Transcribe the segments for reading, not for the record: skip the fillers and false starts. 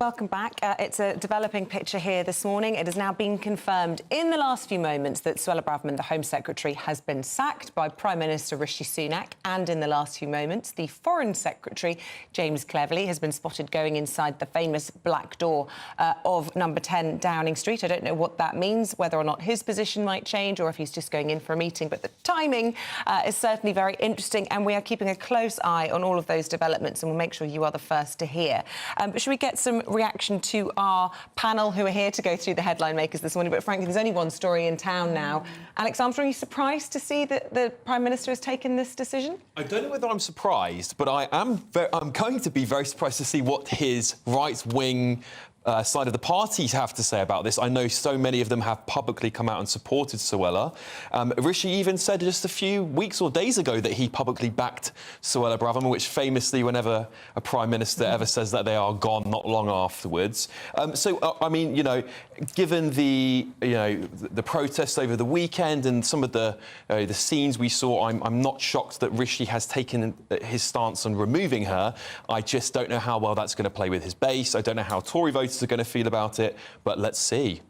Welcome back. It's a developing picture here this morning. It has now been confirmed in the last few moments that Suella Braverman, the Home Secretary, has been sacked by Prime Minister Rishi Sunak. And in the last few moments, the Foreign Secretary, James Cleverly, has been spotted going inside the famous black door of number 10 Downing Street. I don't know what that means, whether or not his position might change or if he's just going in for a meeting. But the timing is certainly very interesting, and we are keeping a close eye on all of those developments, and we'll make sure you are the first to hear. But should we get some reaction to our panel who are here to go through the headline makers this morning? But frankly, there's only one story in town now. Alex Armstrong, are you surprised to see that the Prime Minister has taken this decision? I don't know whether I'm surprised, but I'm going to be very surprised to see what his right-wing side of the parties have to say about this. I know so many of them have publicly come out and supported Suella. Rishi even said just a few weeks or days ago that he publicly backed Suella Braverman, which famously, whenever a Prime Minister ever says that, they are gone not long afterwards. I mean, you know, given the protests over the weekend and some of the scenes we saw, I'm not shocked that Rishi has taken his stance on removing her. I just don't know how well that's going to play with his base. I don't know how Tory voters are going to feel about it, but let's see.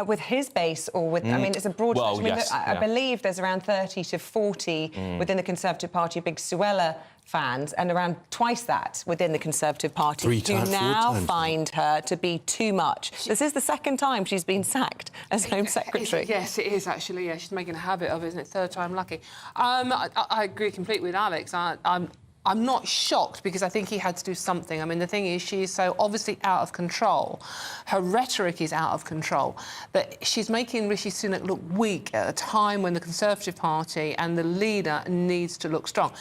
With his base or with... I mean, it's a broad... Well, I mean, yes, I believe there's around 30 to 40 within the Conservative Party big Suella fans, and around twice that within the Conservative Party who now find her to be too much. This is the second time she's been sacked as Home Secretary. Yes, it is, actually. Yeah, she's making a habit of it, isn't it? Third time lucky. I agree completely with Alex. I'm not shocked, because I think he had to do something. I mean, the thing is, she is so obviously out of control. Her rhetoric is out of control. That she's making Rishi Sunak look weak at a time when the Conservative Party and the leader needs to look strong.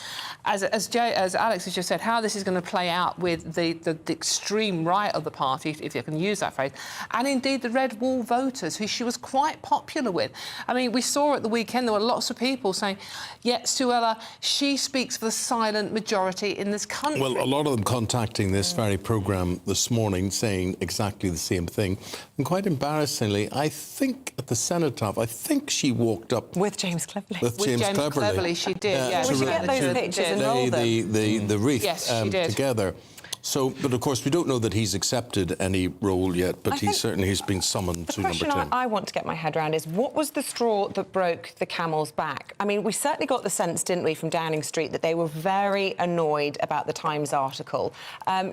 As Alex has just said, how this is going to play out with the extreme right of the party, if you can use that phrase, and indeed the Red Wall voters, who she was quite popular with. I mean, we saw at the weekend there were lots of people saying, yeah, Suella, she speaks for the silent majority in this country. Well, a lot of them contacting this very programme this morning saying exactly the same thing. And quite embarrassingly, I think at the cenotaph, I think she walked up... With James Cleverly. With James Cleverly, she did, yeah. We should get those pictures and roll them. The wreath yes, she did. together. So, but of course, we don't know that he's accepted any role yet, but he's been summoned to number 10. The question I want to get my head around is, what was the straw that broke the camel's back? I mean, we certainly got the sense, didn't we, from Downing Street, that they were very annoyed about the Times article.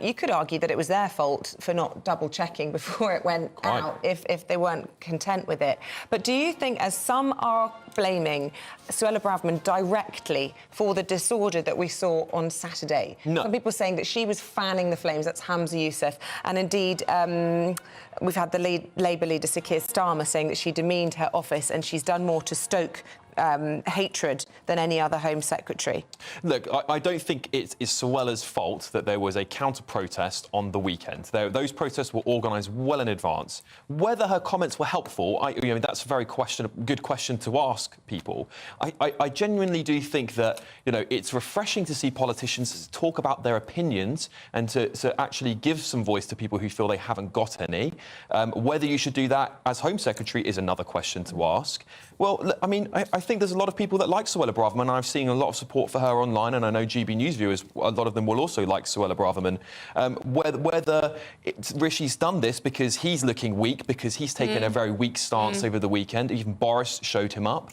You could argue that it was their fault for not double-checking before it went out, if they weren't content with it. But do you think, as some are blaming Suella Braverman directly for the disorder that we saw on Saturday? No. Some people saying that she was fanning the flames. That's Hamza Youssef. And indeed, we've had the Labour leader, Sir Keir Starmer, saying that she demeaned her office and she's done more to stoke hatred than any other Home Secretary. Look, I don't think it is Suella's fault that there was a counter-protest on the weekend. Those protests were organised well in advance. Whether her comments were helpful, that's a very good question to ask people. I genuinely do think that, it's refreshing to see politicians talk about their opinions and to actually give some voice to people who feel they haven't got any. Whether you should do that as Home Secretary is another question to ask. Well, look, I mean, I think there's a lot of people that like Suella Braverman. I've seen a lot of support for her online, and I know GBNEWS viewers, a lot of them will also like Suella Braverman. Whether Rishi's done this because he's looking weak, because he's taken a very weak stance over the weekend, even Boris showed him up,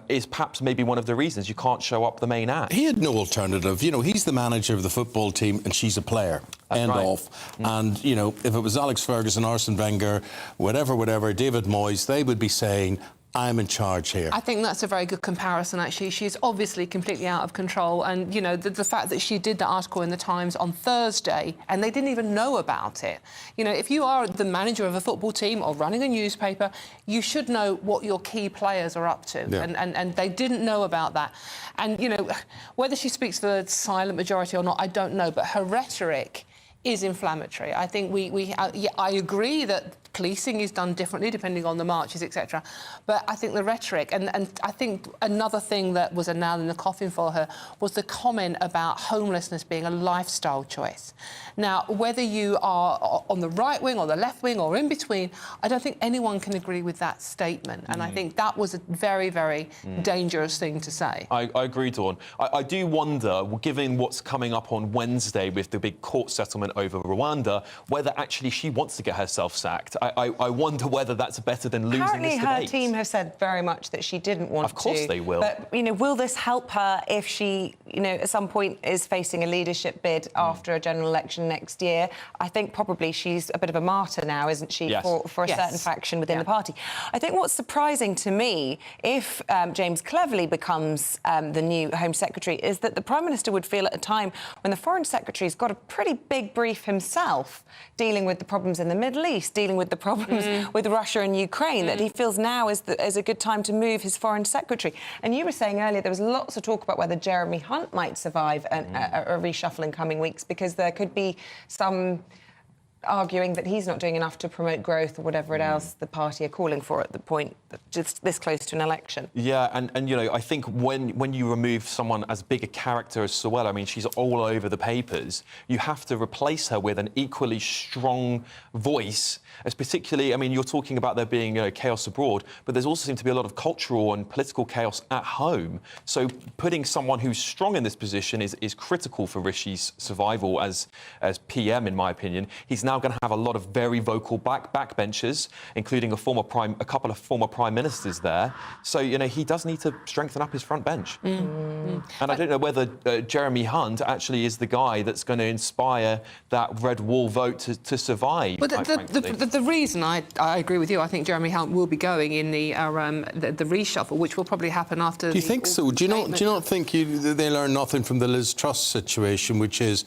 is perhaps maybe one of the reasons you can't show up the main act. He had no alternative. He's the manager of the football team and she's a player. End of. And, if it was Alex Ferguson, Arsene Wenger, whatever, David Moyes, they would be saying, I'm in charge here. I think that's a very good comparison, actually. She's obviously completely out of control. And, the fact that she did the article in the Times on Thursday and they didn't even know about it. If you are the manager of a football team or running a newspaper, you should know what your key players are up to. Yeah. And they didn't know about that. And, whether she speaks for the silent majority or not, I don't know. But her rhetoric is inflammatory. I think I agree that policing is done differently depending on the marches, etc. But I think the rhetoric, and I think another thing that was a nail in the coffin for her was the comment about homelessness being a lifestyle choice. Now, whether you are on the right wing or the left wing or in between, I don't think anyone can agree with that statement. And I think that was a very, very dangerous thing to say. I agree, Dawn. I do wonder, given what's coming up on Wednesday with the big court settlement comment over Rwanda, whether actually she wants to get herself sacked. I wonder whether that's better than losing Apparently this debate. her team have said very much that she didn't want to. Of course they will. But, will this help her if she, at some point is facing a leadership bid after a general election next year? I think probably she's a bit of a martyr now, isn't she, yes. for a certain faction within the party. I think what's surprising to me, if James Cleverly becomes the new Home Secretary, is that the Prime Minister would feel at a time when the Foreign Secretary's got a pretty big brief himself, dealing with the problems in the Middle East, dealing with the problems with Russia and Ukraine, that he feels now is a good time to move his Foreign Secretary. And you were saying earlier there was lots of talk about whether Jeremy Hunt might survive a reshuffle in coming weeks, because there could be some arguing that he's not doing enough to promote growth or whatever else the party are calling for at the point just this close to an election. Yeah, and I think when you remove someone as big a character as Suella, I mean, she's all over the papers, you have to replace her with an equally strong voice, as particularly, I mean, you're talking about there being chaos abroad, but there's also seemed to be a lot of cultural and political chaos at home. So putting someone who's strong in this position is critical for Rishi's survival as PM, in my opinion. He's now going to have a lot of very vocal backbenchers, including a couple of former prime ministers there. So, he does need to strengthen up his front bench. And I don't know whether Jeremy Hunt actually is the guy that's going to inspire that red wall vote to survive. But the reason I agree with you, I think Jeremy Hunt will be going in the reshuffle, which will probably happen after. Do you think so? Do you not think they learned nothing from the Liz Truss situation, which is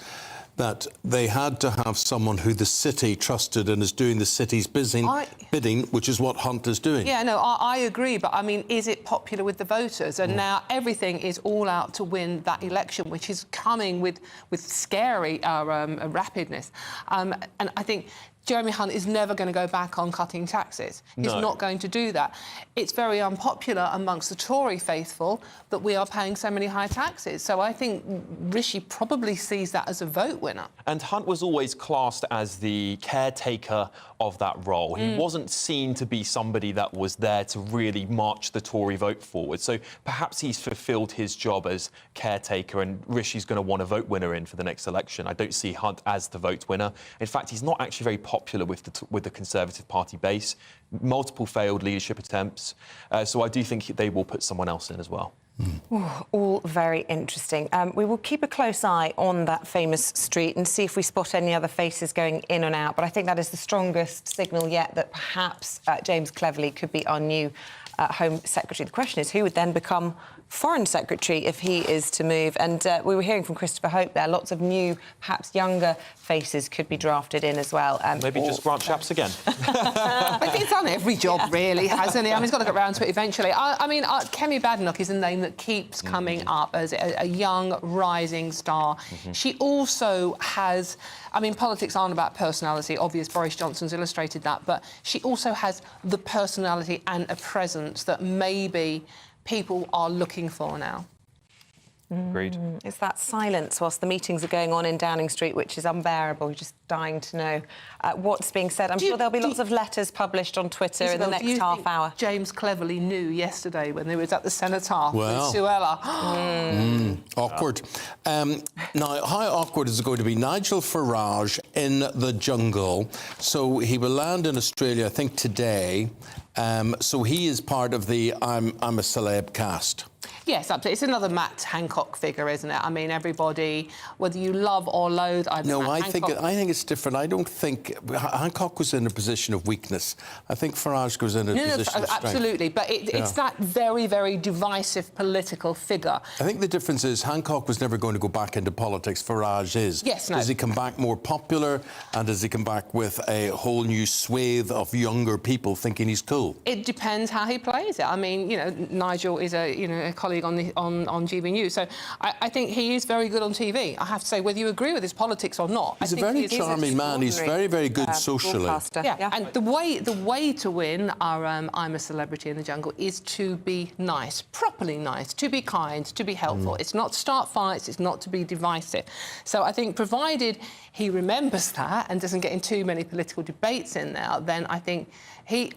that they had to have someone who the city trusted and is doing the city's bidding, which is what Hunt is doing. Yeah, no, I agree, but I mean, is it popular with the voters? And now everything is all out to win that election, which is coming with scary rapidness. And I think Jeremy Hunt is never going to go back on cutting taxes. He's not going to do that. It's very unpopular amongst the Tory faithful that we are paying so many high taxes. So I think Rishi probably sees that as a vote winner. And Hunt was always classed as the caretaker of that role. He wasn't seen to be somebody that was there to really march the Tory vote forward. So perhaps he's fulfilled his job as caretaker, and Rishi's going to want a vote winner in for the next election. I don't see Hunt as the vote winner. In fact, he's not actually very popular with the Conservative Party base. Multiple failed leadership attempts. So I do think they will put someone else in as well. Ooh, all very interesting. We will keep a close eye on that famous street and see if we spot any other faces going in and out. But I think that is the strongest signal yet that perhaps James Cleverly could be our new Home Secretary. The question is who would then become Foreign Secretary if he is to move. And we were hearing from Christopher Hope there, lots of new, perhaps younger faces could be drafted in as well. Maybe just Grant Shapps again. I think he's done every job, really, hasn't he? I mean, he's got to get around to it eventually. I mean, Kemi Badenoch is a name that keeps coming up as a young, rising star. She also has... I mean, politics aren't about personality. Obvious, Boris Johnson's illustrated that. But she also has the personality and a presence that maybe people are looking for now. Agreed. It's that silence whilst the meetings are going on in Downing Street, which is unbearable. You're just dying to know what's being said. I'm sure there'll be lots of letters published on Twitter in the next half hour. James Cleverly knew yesterday when they was at the Cenotaph with Suella. Awkward. Now, how awkward is it going to be? Nigel Farage in the jungle. So he will land in Australia, I think, today. So he is part of the I'm a Celeb cast. Yes, absolutely. It's another Matt Hancock figure, isn't it? I mean, everybody, whether you love or loathe... I think it's different. I don't think... Hancock was in a position of weakness. I think Farage goes in a position of strength. Absolutely, but it's that very, very divisive political figure. I think the difference is Hancock was never going to go back into politics. Farage is. Yes, no. Does he come back more popular, and does he come back with a whole new swathe of younger people thinking he's cool? It depends how he plays it. I mean, Nigel is a colleague on GBNEWS, so I think he is very good on TV. I have to say, whether you agree with his politics or not, he's a very charming man. He's very, very good socially. Yeah, and the way to win our I'm a Celebrity in the Jungle is to be nice, properly nice, to be kind, to be helpful. It's not to start fights. It's not to be divisive. So I think, provided he remembers that and doesn't get in too many political debates in there, then I think he's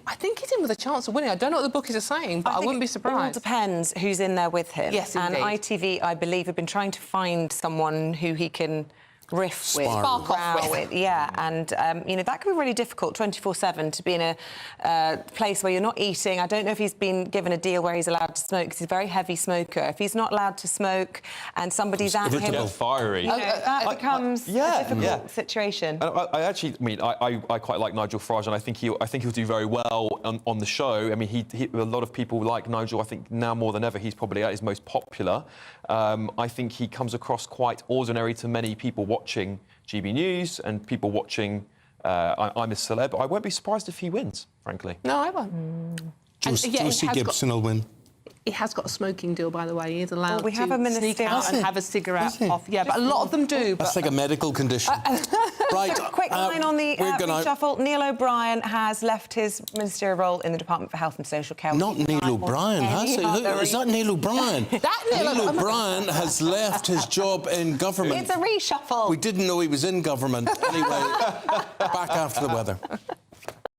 in with a chance of winning. I don't know what the bookies are saying, but I wouldn't be surprised. It all depends who's in there with him. Yes, and indeed. ITV, I believe, have been trying to find someone who he can riff with, Spiral. row with, yeah, and you know, that can be really difficult 24/7 to be in a place where you're not eating. I don't know if he's been given a deal where he's allowed to smoke, because he's a very heavy smoker. If he's not allowed to smoke and somebody's at him, Get fiery. you know, that becomes a difficult situation. And I actually, I mean, I quite like Nigel Farage, and I think he'll do very well on the show. I mean, a lot of people like Nigel. I think now more than ever, he's probably at his most popular. I think he comes across quite ordinary to many people watching GB News and people watching I'm a Celeb. I won't be surprised if he wins, frankly. No, I won't. Josie Gibson will win. He has got a smoking deal, by the way. He is allowed we have a to sneak out and have a cigarette off. Yeah, but a lot of them do. That's like a medical condition. Right. Quick line on the reshuffle. Neil O'Brien has left his ministerial role in the Department for Health and Social Care. Not Neil O'Brien, has he? It's not Neil O'Brien. Neil O'Brien has left his job in government. It's a reshuffle. We didn't know he was in government. Anyway, back after the weather.